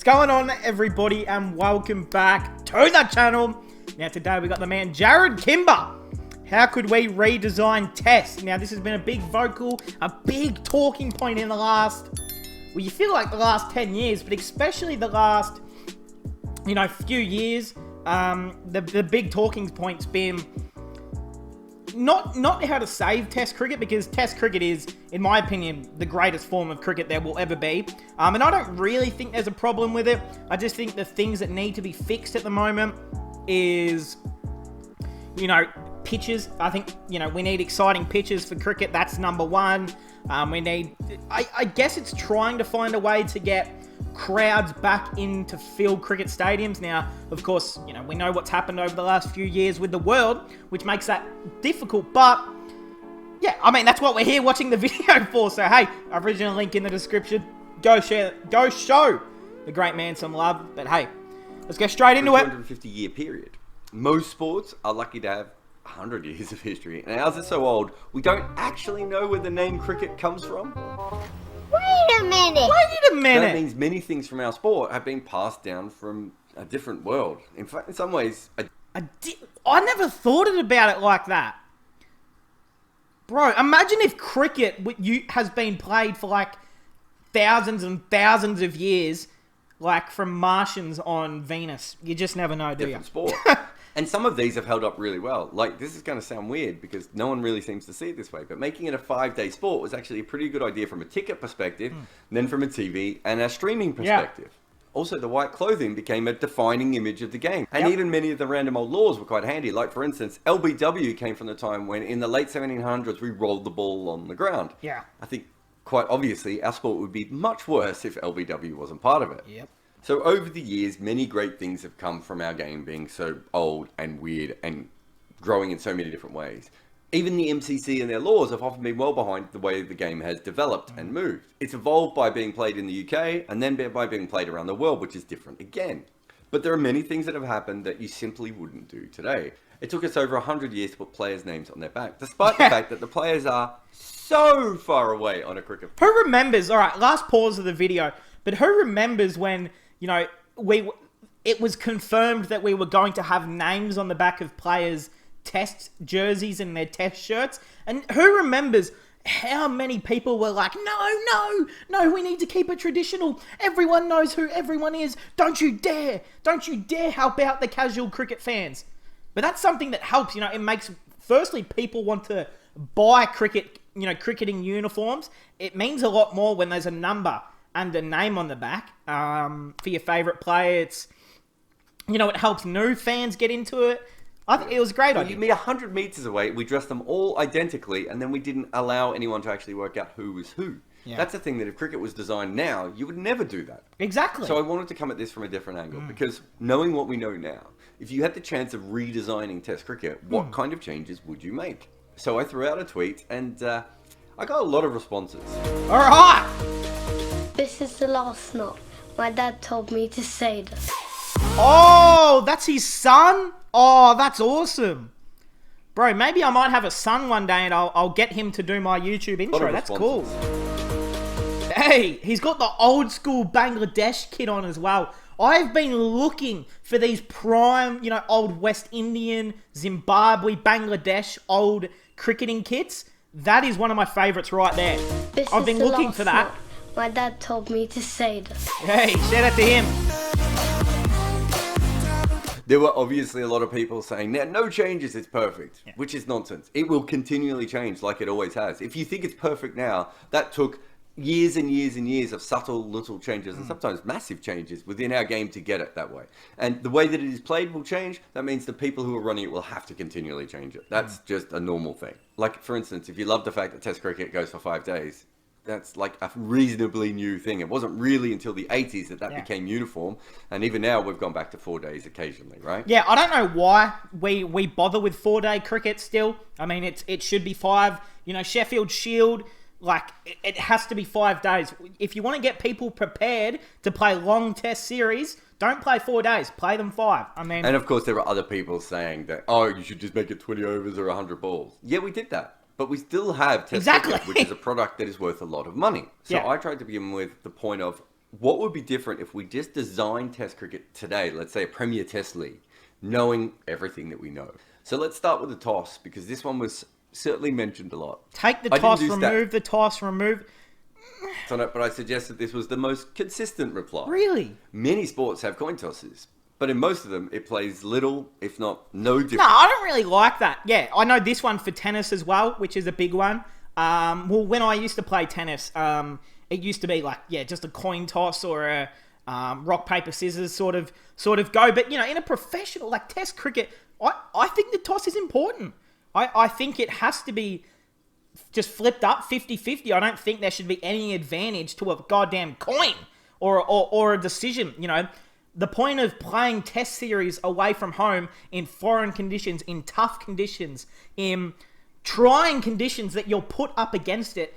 going on, everybody, and welcome back to the channel. Now today we got the man Jared Kimber. How could we redesign Test? Now this has been a big big talking point in the last, well, you feel like the last 10 years, but especially the last, few years. The big talking point's been not how to save Test cricket, because Test cricket is, in my opinion, the greatest form of cricket there will ever be. And I don't really think there's a problem with it. I just think the things that need to be fixed at the moment is, pitches. I think, we need exciting pitches for cricket. That's number one. We need, I guess it's trying to find a way to get crowds back into filled cricket stadiums. Now, of course, we know what's happened over the last few years with the world, which makes that difficult. But yeah, I mean, that's what we're here watching the video for. So hey, original link in the description. Go share, go show the great man some love. But hey, let's go straight into it. 250-year period. Most sports are lucky to have 100 years of history, and ours is so old we don't actually know where the name cricket comes from. Wait a minute! That means many things from our sport have been passed down from a different world. In fact, in some ways, I never thought about it like that. Bro, imagine if cricket has been played for like thousands and thousands of years, like from Martians on Venus. You just never know, do you? Different sport. And some of these have held up really well. Like, this is going to sound weird because no one really seems to see it this way, but making it a 5-day sport was actually a pretty good idea from a ticket perspective, then from a TV and a streaming perspective. Yeah. Also, the white clothing became a defining image of the game. And even many of the random old laws were quite handy. Like, for instance, LBW came from the time when, in the late 1700s, we rolled the ball on the ground. Yeah. I think, quite obviously, our sport would be much worse if LBW wasn't part of it. Yep. So over the years, many great things have come from our game being so old and weird and growing in so many different ways. Even the MCC and their laws have often been well behind the way the game has developed and moved. It's evolved by being played in the UK and then by being played around the world, which is different again. But there are many things that have happened that you simply wouldn't do today. It took us over 100 years to put players' names on their back, despite the fact that the players are so far away on a cricket field. Who remembers, alright, last pause of the video, but who remembers when, it was confirmed that we were going to have names on the back of players' test jerseys and their test shirts? And who remembers how many people were like, no, we need to keep it traditional. Everyone knows who everyone is. Don't you dare help out the casual cricket fans. But that's something that helps, it makes, firstly, people want to buy cricketing uniforms. It means a lot more when there's a number and a name on the back for your favourite player. It's, it helps new fans get into it. I think it was a great idea. You'd be 100 metres away, we dressed them all identically, and then we didn't allow anyone to actually work out who was who. Yeah. That's the thing, that if cricket was designed now, you would never do that. Exactly. So I wanted to come at this from a different angle, because knowing what we know now, if you had the chance of redesigning Test cricket, what kind of changes would you make? So I threw out a tweet, and I got a lot of responses. All right! This is the last note. My dad told me to say this. Oh, that's his son? Oh, that's awesome. Bro, maybe I might have a son one day and I'll get him to do my YouTube intro. That's cool. Hey, he's got the old school Bangladesh kit on as well. I've been looking for these prime, old West Indian, Zimbabwe, Bangladesh, old cricketing kits. That is one of my favourites right there. I've been looking for that. My dad told me to say this. Hey, shout out to him. There were obviously a lot of people saying, now, no changes, it's perfect, which is nonsense. It will continually change like it always has. If you think it's perfect now, that took years and years and years of subtle little changes and sometimes massive changes within our game to get it that way. And the way that it is played will change. That means the people who are running it will have to continually change it. That's just a normal thing. Like, for instance, if you love the fact that Test cricket goes for 5 days, that's like a reasonably new thing. It wasn't really until the 80s that became uniform. And even now, we've gone back to 4 days occasionally, right? Yeah, I don't know why we bother with 4-day cricket still. I mean, it should be 5. Sheffield Shield, like, it has to be 5 days. If you want to get people prepared to play long test series, don't play 4 days. Play them 5. I mean... And of course, there are other people saying that, oh, you should just make it 20 overs or 100 balls. Yeah, we did that. But we still have Test cricket, which is a product that is worth a lot of money. So I tried to begin with the point of What would be different if we just designed Test cricket today, let's say a Premier Test League, knowing everything that we know? So let's start with the toss, because this one was certainly mentioned a lot. Take the toss, remove the toss, remove... On it, but I suggest that this was the most consistent reply. Really? Many sports have coin tosses, but in most of them, it plays little, if not no difference. No, I don't really like that. Yeah, I know this one for tennis as well, which is a big one. Well, when I used to play tennis, it used to be like, just a coin toss or a rock, paper, scissors sort of go. But, in a professional, like Test cricket, I think the toss is important. I think it has to be just flipped up 50-50. I don't think there should be any advantage to a goddamn coin or a decision. The point of playing Test series away from home in foreign conditions, in tough conditions, in trying conditions that you're put up against it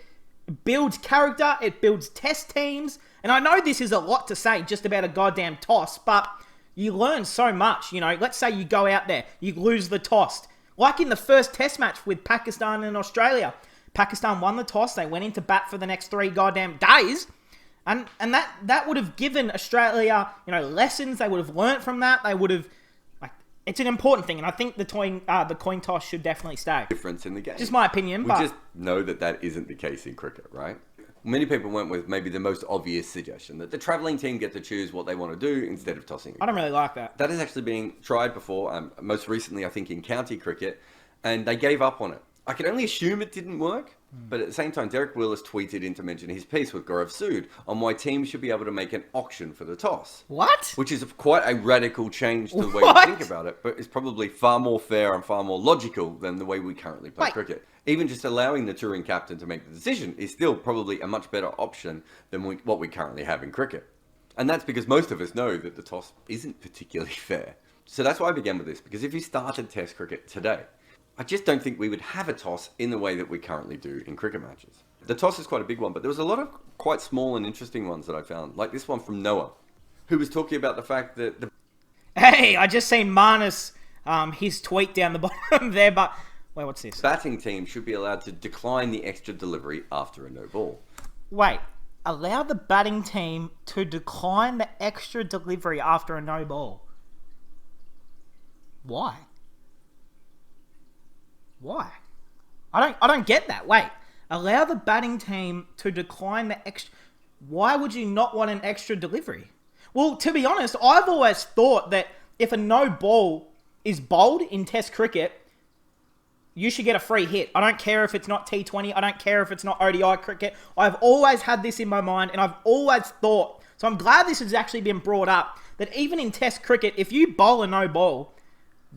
builds character, it builds Test teams. And I know this is a lot to say just about a goddamn toss, but you learn so much. Let's say you go out there, you lose the toss. Like in the first Test match with Pakistan and Australia. Pakistan won the toss. They went into bat for the next 3 goddamn days. And that would have given Australia, lessons. They would have learnt from that. They would have, it's an important thing. And I think the coin toss should definitely stay. Difference in the game. Just my opinion. We just know that isn't the case in cricket, right? Many people went with maybe the most obvious suggestion, that the travelling team get to choose what they want to do instead of tossing. I don't really like that. That is actually being tried before, most recently I think in county cricket, and they gave up on it. I can only assume it didn't work, but at the same time, Derek Willis tweeted in to mention his piece with Gaurav Sood on why teams should be able to make an auction for the toss. What? Which is quite a radical change to the way we think about it, but it's probably far more fair and far more logical than the way we currently play cricket. Even just allowing the touring captain to make the decision is still probably a much better option than what we currently have in cricket. And that's because most of us know that the toss isn't particularly fair. So that's why I began with this, because if you started Test cricket today, I just don't think we would have a toss in the way that we currently do in cricket matches. The toss is quite a big one, but there was a lot of quite small and interesting ones that I found, like this one from Noah, who was talking about the fact that Hey, I just seen Marnus, his tweet down the bottom there, but... Wait, what's this? Batting team should be allowed to decline the extra delivery after a no ball. Wait, allow the batting team to decline the extra delivery after a no ball? Why? Why? I don't get that. Wait, allow the batting team to decline the extra... Why would you not want an extra delivery? Well, to be honest, I've always thought that if a no ball is bowled in Test cricket, you should get a free hit. I don't care if it's not T20. I don't care if it's not ODI cricket. I've always had this in my mind, and I've always thought... So I'm glad this has actually been brought up, that even in Test cricket, if you bowl a no ball,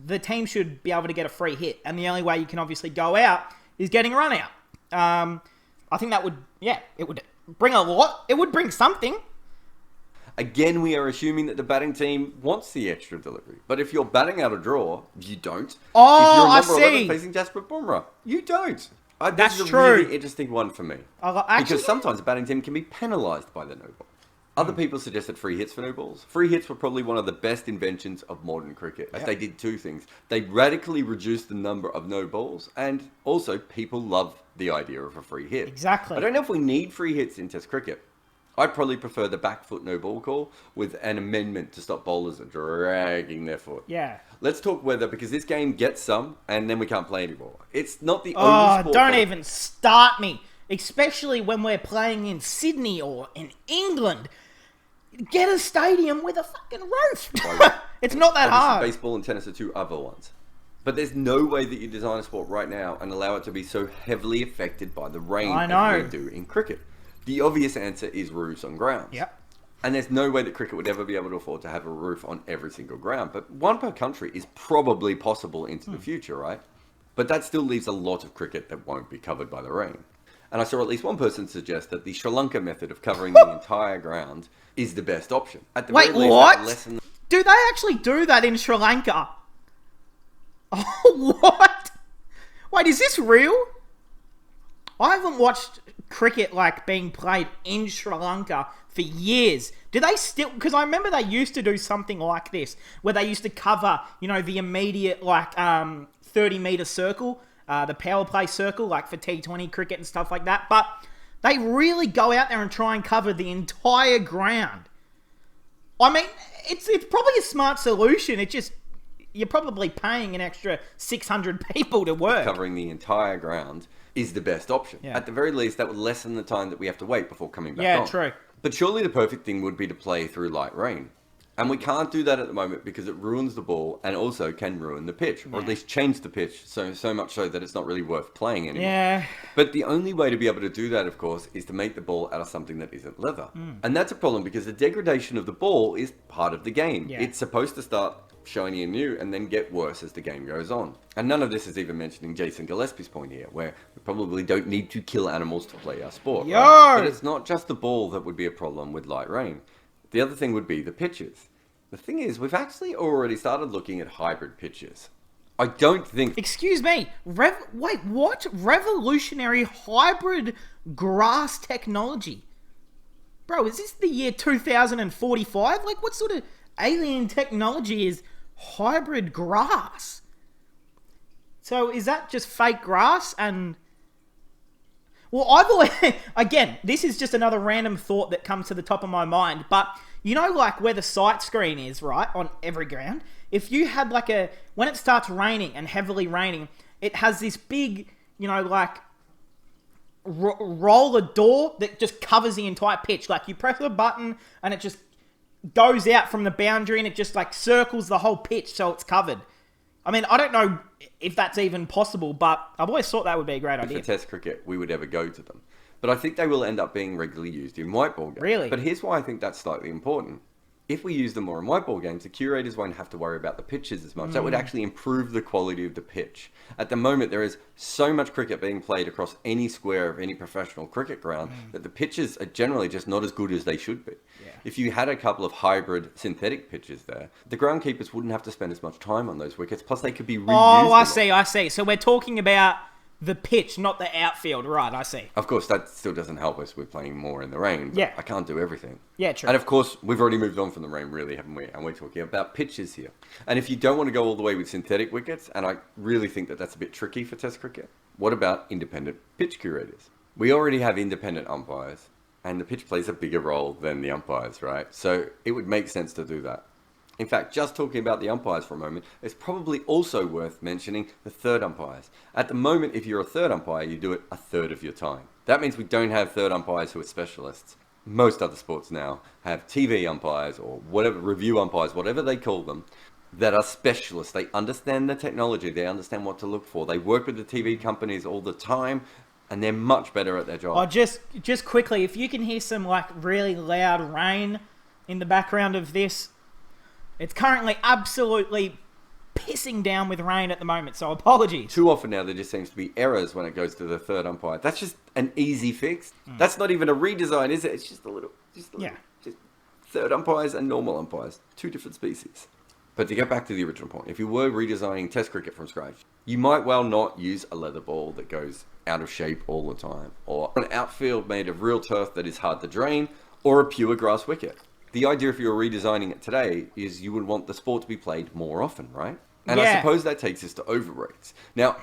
the team should be able to get a free hit. And the only way you can obviously go out is getting a run out. I think that would, it would bring a lot. It would bring something. Again, we are assuming that the batting team wants the extra delivery. But if you're batting out a draw, you don't. Oh, I if you're see. 11 facing Jasprit Bumrah, you don't. That's this is true. a really interesting one for me. Actually, because sometimes the batting team can be penalised by the no ball. Other people suggested free hits for no balls. Free hits were probably one of the best inventions of modern cricket, as they did 2 things. They radically reduced the number of no balls, and also people love the idea of a free hit. Exactly. I don't know if we need free hits in Test cricket. I'd probably prefer the back foot no ball call with an amendment to stop bowlers dragging their foot. Yeah. Let's talk weather, because this game gets some, and then we can't play anymore. It's not the only sport. Don't even start me. Especially when we're playing in Sydney or in England. Get a stadium with a fucking roof. It's not that hard. Baseball and tennis are 2 other ones. But there's no way that you design a sport right now and allow it to be so heavily affected by the rain as we do in cricket. The obvious answer is roofs on grounds. Yep. And there's no way that cricket would ever be able to afford to have a roof on every single ground. But 1 per country is probably possible into the future, right? But that still leaves a lot of cricket that won't be covered by the rain. And I saw at least one person suggest that the Sri Lanka method of covering the entire ground is the best option. At the Wait, very least, what? Do they actually do that in Sri Lanka? Oh, what? Wait, is this real? I haven't watched cricket being played in Sri Lanka for years. Do they still... Because I remember they used to do something like this, where they used to cover, the immediate, 30-metre circle, the power play circle, for T20 cricket and stuff like that. But They really go out there and try and cover the entire ground. I mean, it's probably a smart solution. It just, you're probably paying an extra 600 people to work. Covering the entire ground is the best option. Yeah. At the very least, that would lessen the time that we have to wait before coming back on. Yeah, true. But surely the perfect thing would be to play through light rain. And we can't do that at the moment because it ruins the ball and also can ruin the pitch, or at least change the pitch so much so that it's not really worth playing anymore. Yeah. But the only way to be able to do that, of course, is to make the ball out of something that isn't leather. And that's a problem because the degradation of the ball is part of the game. Yeah. It's supposed to start shiny and new and then get worse as the game goes on. And none of this is even mentioning Jason Gillespie's point here, where we probably don't need to kill animals to play our sport. Yo! Right? But it's not just the ball that would be a problem with light rain. The other thing would be the pitches. The thing is, we've actually already started looking at hybrid pitches. I don't think... Excuse me. Wait, what? Revolutionary hybrid grass technology? Bro, is this the year 2045? Like, what sort of alien technology is hybrid grass? So, is that just fake grass and... Well, I've always... Again, this is just another random thought that comes to the top of my mind, but... You know, like where the sight screen is, right, on every ground? If you had like a... When it starts raining and heavily raining, it has this big, you know, like... roller door that just covers the entire pitch. Like, you press a button and it just goes out from the boundary and it just, like, circles the whole pitch so it's covered. I mean, I don't know if that's even possible, but I've always thought that would be a great idea. For Test cricket, we would ever go to them. But I think they will end up being regularly used in white ball games. Really? But here's why I think that's slightly important. If we use them more in white ball games, the curators won't have to worry about the pitches as much. That would actually improve the quality of the pitch. At the moment, there is so much cricket being played across any square of any professional cricket ground that the pitches are generally just not as good as they should be. Yeah. If you had a couple of hybrid synthetic pitches there, the groundkeepers wouldn't have to spend as much time on those wickets. Plus, they could be reused. Oh, I see. So we're talking about the pitch, not the outfield. Right, I see. Of course, that still doesn't help us with playing more in the rain. But Yeah. I can't do everything. Yeah, true. And of course, we've already moved on from the rain, really, haven't we? And we're talking about pitches here. And if you don't want to go all the way with synthetic wickets, and I really think that that's a bit tricky for Test cricket, what about independent pitch curators? We already have independent umpires, and the pitch plays a bigger role than the umpires, right? So it would make sense to do that. In fact, just talking about the umpires for a moment, it's probably also worth mentioning the third umpires. At the moment, if you're a third umpire, you do it a third of your time. That means we don't have third umpires who are specialists. Most other sports now have TV umpires or whatever, review umpires, whatever they call them, that are specialists. They understand the technology. They understand what to look for. They work with the TV companies all the time, and they're much better at their job. Oh, just quickly, if you can hear some like really loud rain in the background of this, it's currently absolutely pissing down with rain at the moment, so apologies. Too often now there just seems to be errors when it goes to the third umpire. That's just an easy fix. That's not even a redesign, is it? It's just a little, just third umpires and normal umpires, two different species. But to get back to the original point, if you were redesigning Test cricket from scratch, you might well not use a leather ball that goes out of shape all the time, or an outfield made of real turf that is hard to drain, or a pure grass wicket. The idea, if you're redesigning it today, is you would want the sport to be played more often, right? And I suppose that takes us to overrates. Now,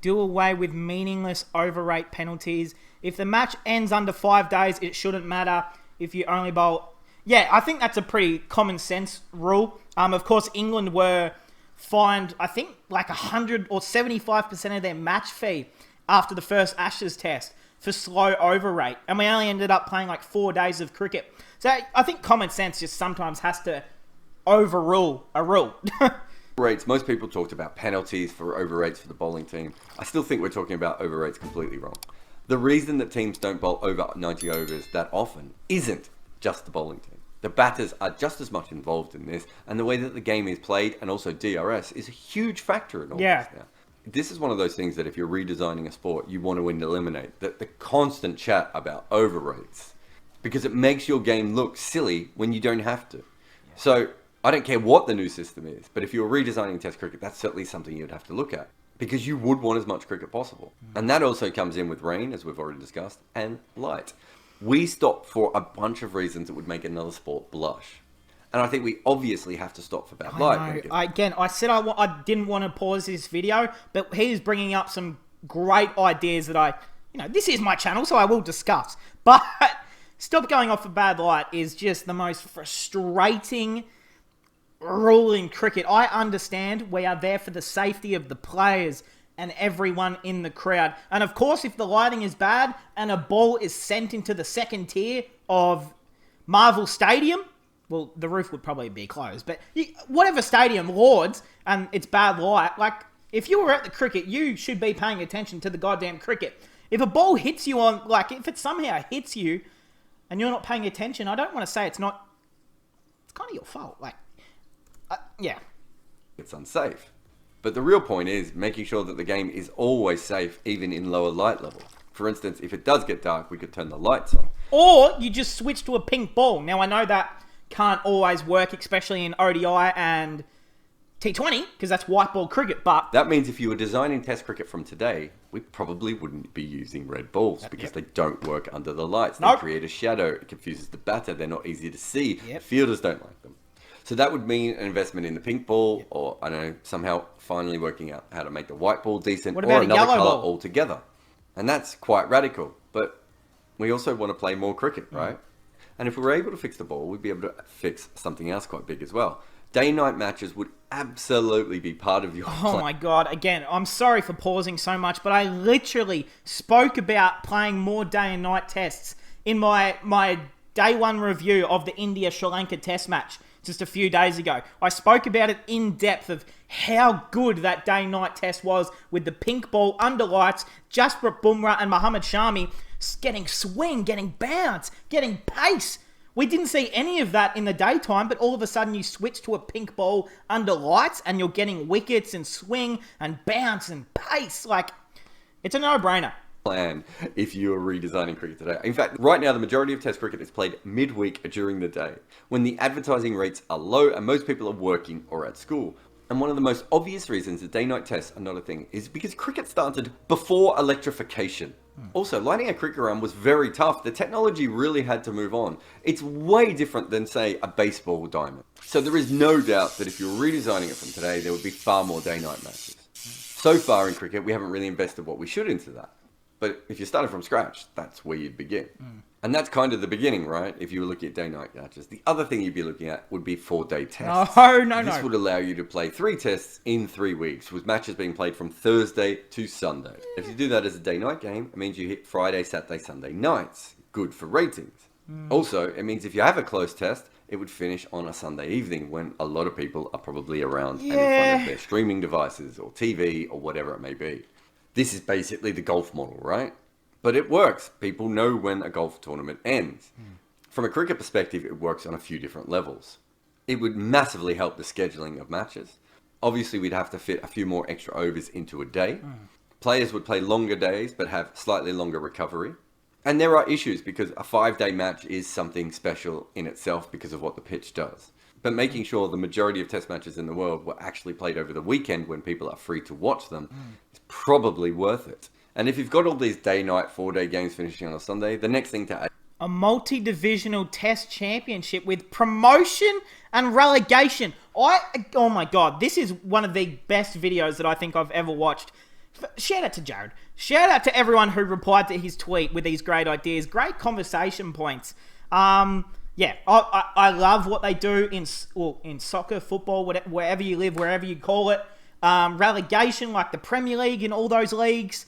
do away with meaningless overrate penalties. If the match ends under 5 days, it shouldn't matter if you only bowl. Yeah, I think that's a pretty common sense rule. Of course, England were fined, I think, like 100 or 75% of their match fee after the first Ashes test for slow overrate. And we only ended up playing like 4 days of cricket. So I think common sense just sometimes has to overrule a rule. Overrates, most people talked about penalties for overrates for the bowling team. I still think we're talking about overrates completely wrong. The reason that teams don't bowl over 90 overs that often isn't just the bowling team. The batters are just as much involved in this, and the way that the game is played, and also DRS, is a huge factor in all this now. This is one of those things that if you're redesigning a sport, you want to eliminate. The constant chat about overrates. Because it makes your game look silly when you don't have to. So, I don't care what the new system is, but if you're redesigning Test cricket, that's certainly something you'd have to look at. Because you would want as much cricket possible. And that also comes in with rain, as we've already discussed, and light. We stop for a bunch of reasons that would make another sport blush. And I think we obviously have to stop for bad light. I said I didn't want to pause this video, but he's bringing up some great ideas that I this is my channel, so I will discuss. But stop going off a bad light is just the most frustrating rule in cricket. I understand we are there for the safety of the players and everyone in the crowd. And of course, if the lighting is bad and a ball is sent into the second tier of Marvel Stadium, well, the roof would probably be closed, but whatever stadium, Lords, and it's bad light, like, if you were at the cricket, you should be paying attention to the goddamn cricket. If a ball hits you on, like, if it somehow hits you and you're not paying attention, I don't want to say it's kind of your fault. Like, yeah. It's unsafe. But the real point is making sure that the game is always safe, even in lower light level. For instance, if it does get dark, we could turn the lights on. Or you just switch to a pink ball. Now, I know that can't always work, especially in ODI and T20, because that's white ball cricket, but... That means if you were designing test cricket from today, we probably wouldn't be using red balls because they don't work under the lights. They create a shadow. It confuses the batter. They're not easy to see. Fielders don't like them. So that would mean an investment in the pink ball, or, I don't know, somehow finally working out how to make the white ball decent, or another colour altogether. And that's quite radical. But we also want to play more cricket, right? And if we were able to fix the ball, we'd be able to fix something else quite big as well. Day-night matches would absolutely be part of your plan. Oh my God, again, I'm sorry for pausing so much, but I literally spoke about playing more day and night tests in my day one review of the India-Sri Lanka test match just a few days ago. I spoke about it in depth of how good that day-night test was with the pink ball under lights, Jasprit Bumrah and Mohammad Shami getting swing, getting bounce, getting pace. We didn't see any of that in the daytime, but all of a sudden you switch to a pink ball under lights and you're getting wickets and swing and bounce and pace. Like, it's a no-brainer. Plan if you are redesigning cricket today. In fact, right now the majority of test cricket is played midweek during the day, when the advertising rates are low and most people are working or at school. And one of the most obvious reasons that day-night tests are not a thing is because cricket started before electrification. Also, lighting a cricket ground was very tough. The technology really had to move on. It's way different than, say, a baseball diamond. So there is no doubt that if you're redesigning it from today, there would be far more day-night matches. So far in cricket, we haven't really invested what we should into that. But if you started from scratch, that's where you'd begin. And that's kind of the beginning, right? If you were looking at day-night matches. The other thing you'd be looking at would be 4-day tests. No. This would allow you to play 3 tests in 3 weeks, with matches being played from Thursday to Sunday. If you do that as a day-night game, it means you hit Friday, Saturday, Sunday nights. Good for ratings. Also, it means if you have a close test, it would finish on a Sunday evening when a lot of people are probably around and in front of their streaming devices or TV or whatever it may be. This is basically the golf model, right? But it works. People know when a golf tournament ends. From a cricket perspective, it works on a few different levels. It would massively help the scheduling of matches. Obviously, we'd have to fit a few more extra overs into a day. Players would play longer days, but have slightly longer recovery. And there are issues because a 5-day match is something special in itself because of what the pitch does. But making sure the majority of test matches in the world were actually played over the weekend when people are free to watch them is probably worth it. And if you've got all these day-night 4-day games finishing on a Sunday, the next thing to add... A multi-divisional test championship with promotion and relegation. Oh my God, this is one of the best videos that I think I've ever watched. Shout out to Jared. Shout out to everyone who replied to his tweet with these great ideas. Great conversation points. Yeah, I love what they do in soccer, football, whatever, wherever you live, wherever you call it. Relegation, like the Premier League and all those leagues,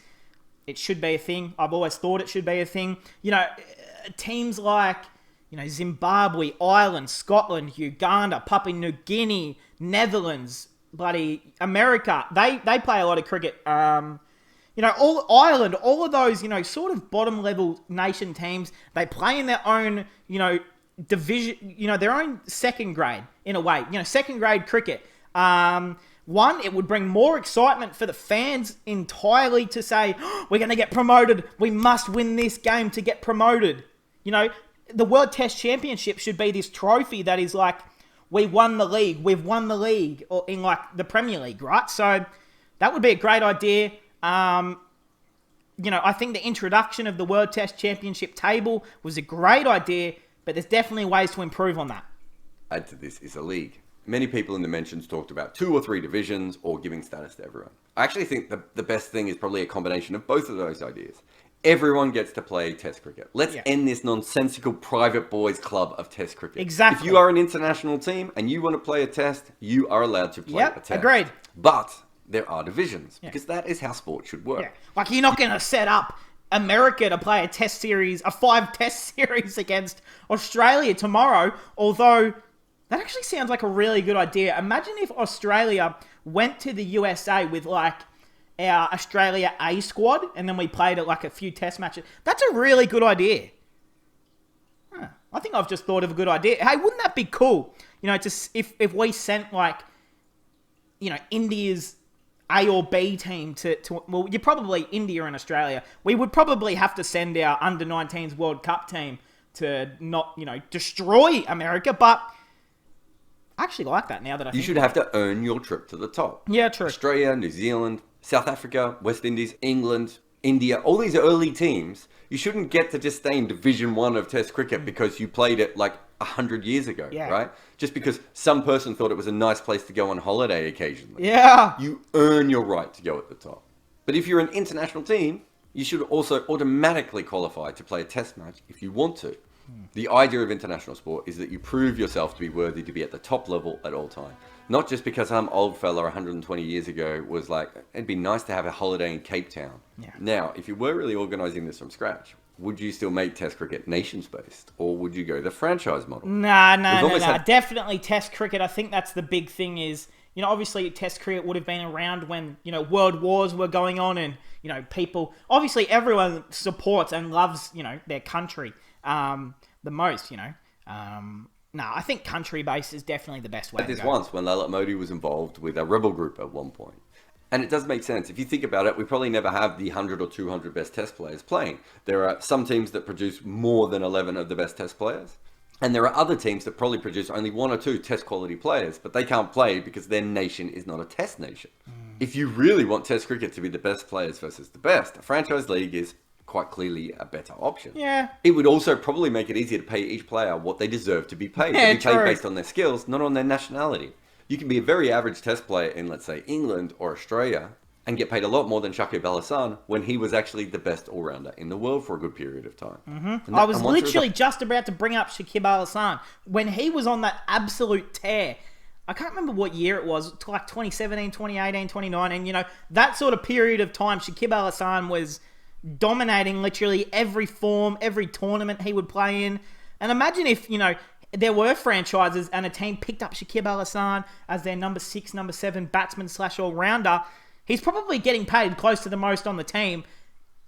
it should be a thing. I've always thought it should be a thing. You know, teams like, Zimbabwe, Ireland, Scotland, Uganda, Papua New Guinea, Netherlands, bloody America, they play a lot of cricket. All Ireland, all of those, sort of bottom level nation teams, they play in their own, division, their own second grade in a way, second grade cricket. One, it would bring more excitement for the fans entirely to say, oh, we're going to get promoted. We must win this game to get promoted. The World Test Championship should be this trophy that is like, we won the league. We've won the league, or in like the Premier League, right? So that would be a great idea. I think the introduction of the World Test Championship table was a great idea, but there's definitely ways to improve on that. Add to this is a league. Many people in the mentions talked about 2 or 3 divisions or giving status to everyone. I actually think the best thing is probably a combination of both of those ideas. Everyone gets to play Test cricket. Let's Yeah. end this nonsensical private boys club of Test cricket. Exactly. If you are an international team and you want to play a Test, you are allowed to play a Yep, Test. agreed. But there are divisions because that is how sport should work. Yeah. Like, you're not going to set up America to play a 5-test series against Australia tomorrow, although that actually sounds like a really good idea. Imagine if Australia went to the USA with, like, our Australia A squad, and then we played at, like, a few test matches. That's a really good idea. I think I've just thought of a good idea. Hey, wouldn't that be cool? You know, just if we sent, like, you know, India's A or B team to well, you're probably India and Australia. We would probably have to send our under-19s World Cup team to not, you know, destroy America, but I actually like that now that I think You should have to earn your trip to the top. Yeah, true. Australia, New Zealand, South Africa, West Indies, England, India, all these early teams, you shouldn't get to just stay in Division 1 of Test cricket because you played it like 100 years ago, Yeah. right? Just because some person thought it was a nice place to go on holiday occasionally. Yeah. You earn your right to go at the top. But if you're an international team, you should also automatically qualify to play a Test match if you want to. The idea of international sport is that you prove yourself to be worthy to be at the top level at all time. Not just because some old fella 120 years ago was like, it'd be nice to have a holiday in Cape Town. Yeah. Now, if you were really organising this from scratch, would you still make Test cricket nations-based? Or would you go the franchise model? Nah. almost had- Definitely Test cricket. I think that's the big thing is, you know, obviously Test cricket would have been around when, you know, world wars were going on and, you know, people, obviously everyone supports and loves, you know, their country the most, you know. No, I think country-based is definitely the best way I to did this go. once when Lalit Modi was involved with a rebel group at one point. And it does make sense. If you think about it, we probably never have the 100 or 200 best test players playing. There are some teams that produce more than 11 of the best test players. And there are other teams that probably produce only 1 or 2 test quality players, but they can't play because their nation is not a test nation. If you really want test cricket to be the best players versus the best, a franchise league is quite clearly a better option. Yeah. It would also probably make it easier to pay each player what they deserve to be paid. Yeah, To be paid true. based on their skills, not on their nationality. You can be a very average test player in, let's say, England or Australia and get paid a lot more than Shakib Al Hasan when he was actually the best all-rounder in the world for a good period of time. Mm-hmm. I was literally just about to bring up Shakib Al Hasan. When he was on that absolute tear, I can't remember what year it was, like 2017, 2018, 2019, you know, that sort of period of time, Shakib Al Hasan was dominating literally every form, every tournament he would play in. And imagine if, you know, there were franchises and a team picked up Shakib Al Hasan as their number 6, number 7 batsman / all-rounder. He's probably getting paid close to the most on the team,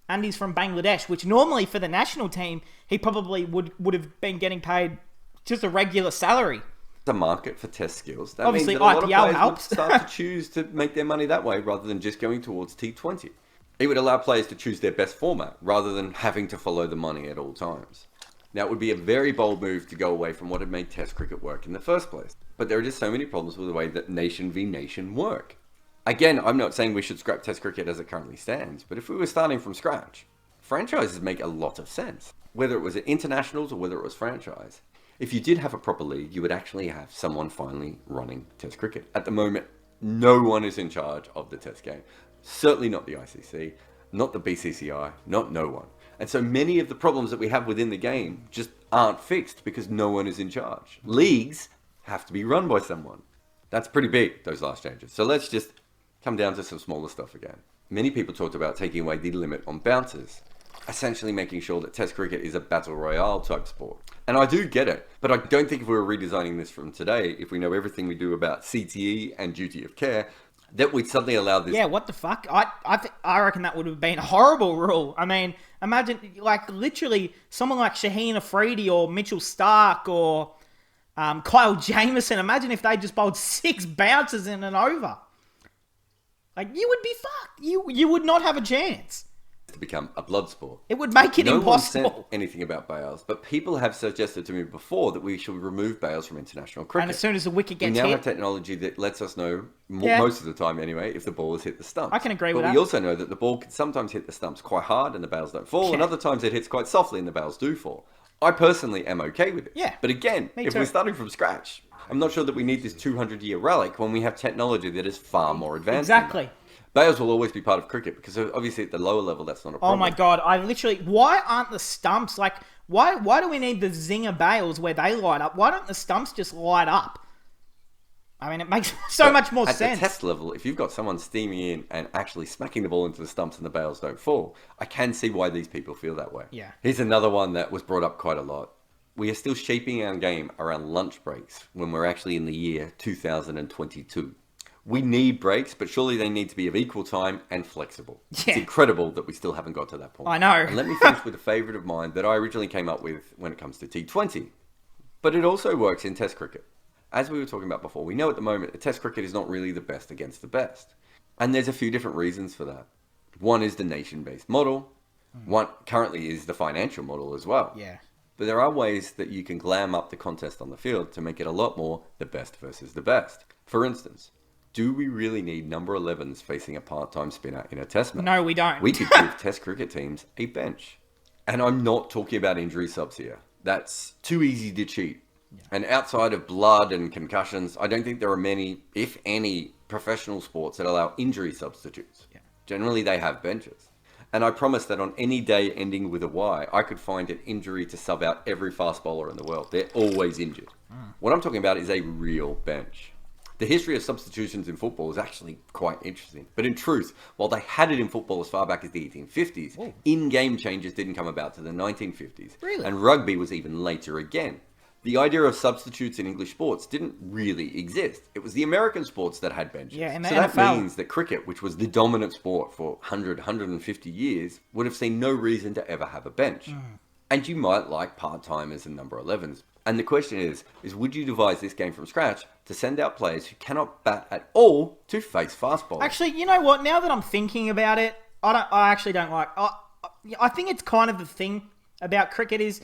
and he's from Bangladesh, which normally for the national team, he probably would have been getting paid just a regular salary. The market for test skills. That Obviously, means that a lot of IPL players helps. would start to choose to make their money that way rather than just going towards T20. It would allow players to choose their best format rather than having to follow the money at all times. Now, it would be a very bold move to go away from what had made Test cricket work in the first place. But there are just so many problems with the way that nation v nation work. Again, I'm not saying we should scrap Test cricket as it currently stands, but if we were starting from scratch, franchises make a lot of sense. Whether it was at internationals or whether it was franchise. If you did have a proper league, you would actually have someone finally running Test cricket. At the moment, no one is in charge of the Test game. Certainly not the ICC, not the BCCI, not no one. And so many of the problems that we have within the game just aren't fixed because no one is in charge. Leagues have to be run by someone. That's pretty big, those last changes. So let's just come down to some smaller stuff again. Many people talked about taking away the limit on bounces, essentially making sure that Test cricket is a battle royale type sport. And I do get it, but I don't think if we were redesigning this from today, if we know everything we do about CTE and duty of care, that we'd suddenly allow this. Yeah, what the fuck? I reckon that would have been a horrible rule. I mean, imagine, like, literally someone like Shaheen Afridi or Mitchell Stark or Kyle Jamieson. Imagine if they just bowled 6 bounces in an over. Like, you would be fucked. You would not have a chance. To become a blood sport. It would make it No one impossible. said anything about bails, but people have suggested to me before that we should remove bails from international cricket. And as soon as the wicket We gets now hit, have technology that lets us know, Yeah. most of the time anyway, if the ball has hit the stumps. I can agree but with we that. also know that the ball can sometimes hit the stumps quite hard and the bails don't fall, and Yeah. other times it hits quite softly and the bails do fall. I personally am okay with it. Yeah. But again, Me if too. we're starting from scratch, I'm not sure that we need this 200-year relic when we have technology that is far more advanced. than that. exactly. Bales will always be part of cricket because obviously at the lower level that's not a problem. Oh my God, why aren't the stumps, like, why do we need the zinger bales where they light up? Why don't the stumps just light up? I mean, it makes so much more sense. At the test level, if you've got someone steaming in and actually smacking the ball into the stumps and the bales don't fall, I can see why these people feel that way. Yeah. Here's another one that was brought up quite a lot. We are still shaping our game around lunch breaks when we're actually in the year 2022. We need breaks, but surely they need to be of equal time and flexible. Yeah. It's incredible that we still haven't got to that point. I know. And let me finish with a favourite of mine that I originally came up with when it comes to T20. But it also works in Test cricket. As we were talking about before, we know at the moment that Test cricket is not really the best against the best. And there's a few different reasons for that. One is the nation-based model. One currently is the financial model as well. Yeah. But there are ways that you can glam up the contest on the field to make it a lot more the best versus the best. For instance, do we really need number 11s facing a part-time spinner in a test match? No, we don't. We could give test cricket teams a bench. And I'm not talking about injury subs here. That's too easy to cheat. Yeah. And outside of blood and concussions, I don't think there are many, if any, professional sports that allow injury substitutes. Yeah. Generally, they have benches. And I promise that on any day ending with a Y, I could find an injury to sub out every fast bowler in the world. They're always injured. What I'm talking about is a real bench. The history of substitutions in football is actually quite interesting. But in truth, while they had it in football as far back as the 1850s, Ooh. in-game changes didn't come about to the 1950s. Really? And rugby was even later again. The idea of substitutes in English sports didn't really exist. It was the American sports that had benches. Yeah, and the so NFL. that means that cricket, which was the dominant sport for 100, 150 years, would have seen no reason to ever have a bench. And you might like part-timers and number 11s. And the question is would you devise this game from scratch to send out players who cannot bat at all to face fast bowlers? Actually, you know what? Now that I'm thinking about it, I actually don't like. I think it's kind of the thing about cricket is,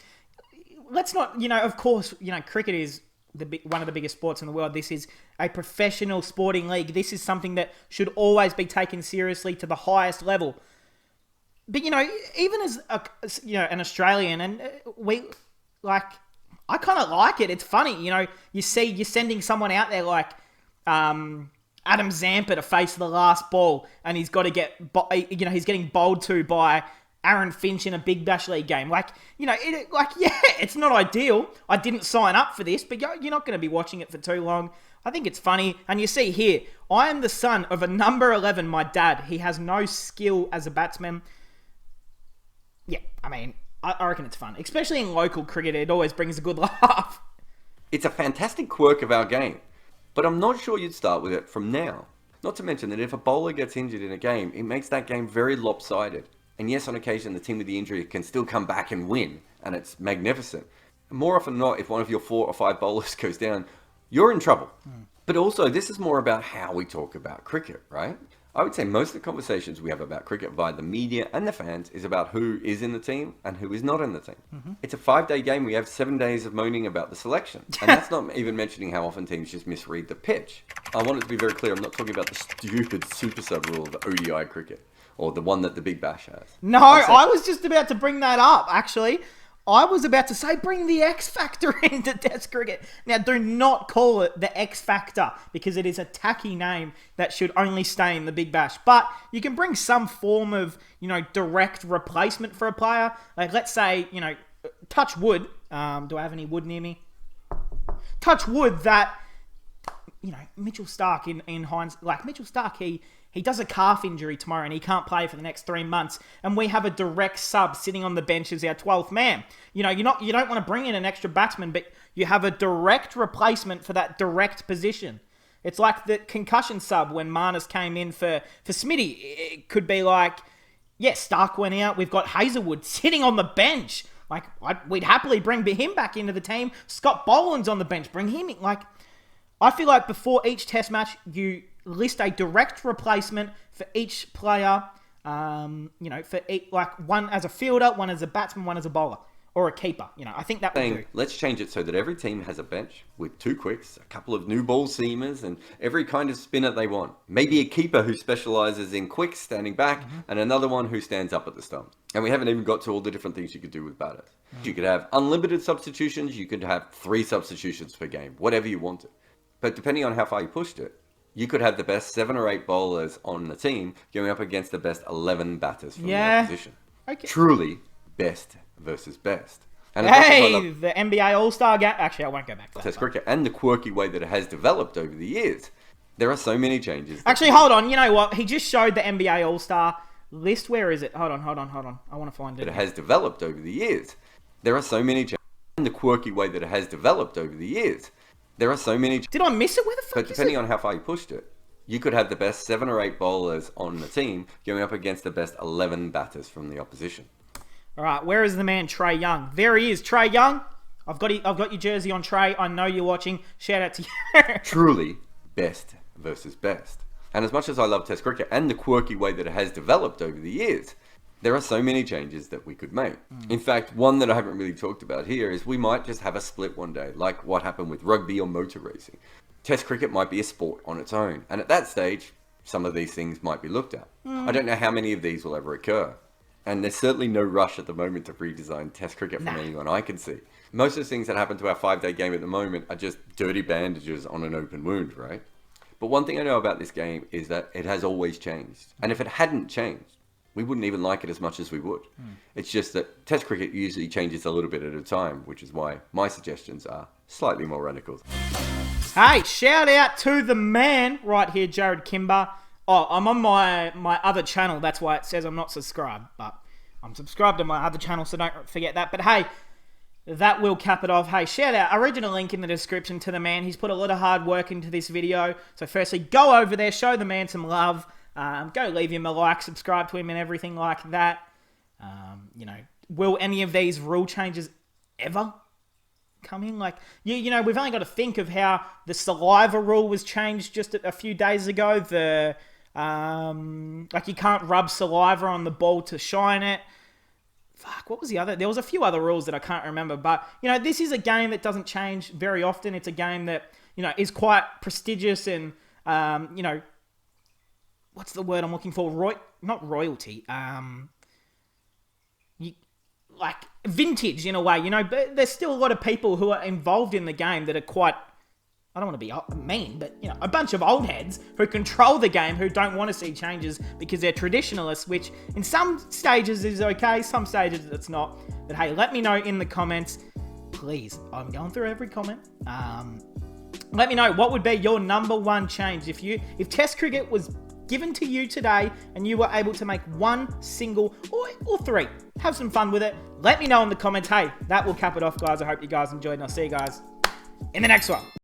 let's not, of course, cricket is one of the biggest sports in the world. This is a professional sporting league. This is something that should always be taken seriously to the highest level. But even as an Australian, and I kind of like it. It's funny, you see you're sending someone out there like Adam Zampa to face the last ball, and he's got to he's getting bowled to by Aaron Finch in a Big Bash League game. It's not ideal. I didn't sign up for this, but you're not going to be watching it for too long. I think it's funny. And you see here, I am the son of a number 11, my dad. He has no skill as a batsman. Yeah, I mean, I reckon it's fun. Especially in local cricket, it always brings a good laugh. It's a fantastic quirk of our game, but I'm not sure you'd start with it from now. Not to mention that if a bowler gets injured in a game, it makes that game very lopsided. And yes, on occasion, the team with the injury can still come back and win, and it's magnificent. More often than not, if one of your 4 or 5 bowlers goes down, you're in trouble. But also, this is more about how we talk about cricket, right? I would say most of the conversations we have about cricket via the media and the fans is about who is in the team and who is not in the team. It's a 5-day game. We have 7 days of moaning about the selection. And that's not even mentioning how often teams just misread the pitch. I want it to be very clear. I'm not talking about the stupid super sub rule of ODI cricket, or the one that the Big Bash has. No, I was just about to bring that up, actually. I was about to say, bring the X Factor into Test cricket. Now, do not call it the X Factor, because it is a tacky name that should only stay in the Big Bash. But you can bring some form of, direct replacement for a player. Like, let's say, touch wood. Do I have any wood near me? Touch wood that, Mitchell Stark in Hines, like Mitchell Stark, he does a calf injury tomorrow and he can't play for the next 3 months. And we have a direct sub sitting on the bench as our 12th man. You don't want to bring in an extra batsman, but you have a direct replacement for that direct position. It's like the concussion sub when Marnus came in for Smitty. It could be like, Stark went out. We've got Hazelwood sitting on the bench. Like, we'd happily bring him back into the team. Scott Boland's on the bench. Bring him in. Like, I feel like before each test match, you list a direct replacement for each player, one as a fielder, one as a batsman, one as a bowler, or a keeper. I think that would do. Let's change it so that every team has a bench with 2 quicks, a couple of new ball seamers, and every kind of spinner they want. Maybe a keeper who specialises in quicks, standing back, and another one who stands up at the stump. And we haven't even got to all the different things you could do with batters. You could have unlimited substitutions. You could have 3 substitutions per game, whatever you wanted. But depending on how far you pushed it, You could have the best 7 or 8 bowlers on the team going up against the best 11 batters from the opposition. Okay. Truly best versus best. And as much as I Hey, love the NBA All-Star game. Actually, I won't go back to that. Test cricket and the quirky way that it has developed over the years, there are so many changes. Actually, hold on. You know what? He just showed the NBA All-Star list. Where is it? Hold on. I want to find it. That it has developed over the years. There are so many changes. And the quirky way that it has developed over the years. There are so many. Did I miss it? Where the fuck But is depending it? on how far you pushed it, you could have the best 7 or 8 bowlers on the team going up against the best 11 batters from the opposition. All right, where is the man Trey Young? There he is, Trey Young. I've got your jersey on, Trey. I know you're watching. Shout out to you. Truly best versus best. And as much as I love Test cricket and the quirky way that it has developed over the years, there are so many changes that we could make. In fact, one that I haven't really talked about here is we might just have a split one day, like what happened with rugby or motor racing. Test cricket might be a sport on its own, and at that stage, some of these things might be looked at. I don't know how many of these will ever occur. And there's certainly no rush at the moment to redesign Test cricket from anyone I can see. Most of the things that happen to our 5-day game at the moment are just dirty bandages on an open wound, right? But one thing I know about this game is that it has always changed. And if it hadn't changed, we wouldn't even like it as much as we would. It's just that Test cricket usually changes a little bit at a time, which is why my suggestions are slightly more radical. Hey, shout out to the man right here, Jared Kimber. Oh, I'm on my other channel. That's why it says I'm not subscribed. But I'm subscribed to my other channel, so don't forget that. But hey, that will cap it off. Hey, shout out. Original link in the description to the man. He's put a lot of hard work into this video. So firstly, go over there, show the man some love. Go leave him a like, subscribe to him and everything like that. You know, will any of these rule changes ever come in? Like, you know, we've only got to think of how the saliva rule was changed just a few days ago. The like you can't rub saliva on the ball to shine it. Fuck, what was the other? There was a few other rules that I can't remember. But, you know, this is a game that doesn't change very often. It's a game that, you know, is quite prestigious and, you know, what's the word I'm looking for? Not royalty. Like vintage in a way, you know, but there's still a lot of people who are involved in the game that are quite, I don't want to be mean, but, you know, a bunch of old heads who control the game who don't want to see changes because they're traditionalists, which in some stages is okay, some stages it's not. But hey, let me know in the comments, please. I'm going through every comment. Let me know what would be your #1 change if Test cricket was given to you today and you were able to make one single or 3. Have some fun with it. Let me know in the comments. Hey, that will cap it off, guys. I hope you guys enjoyed and I'll see you guys in the next one.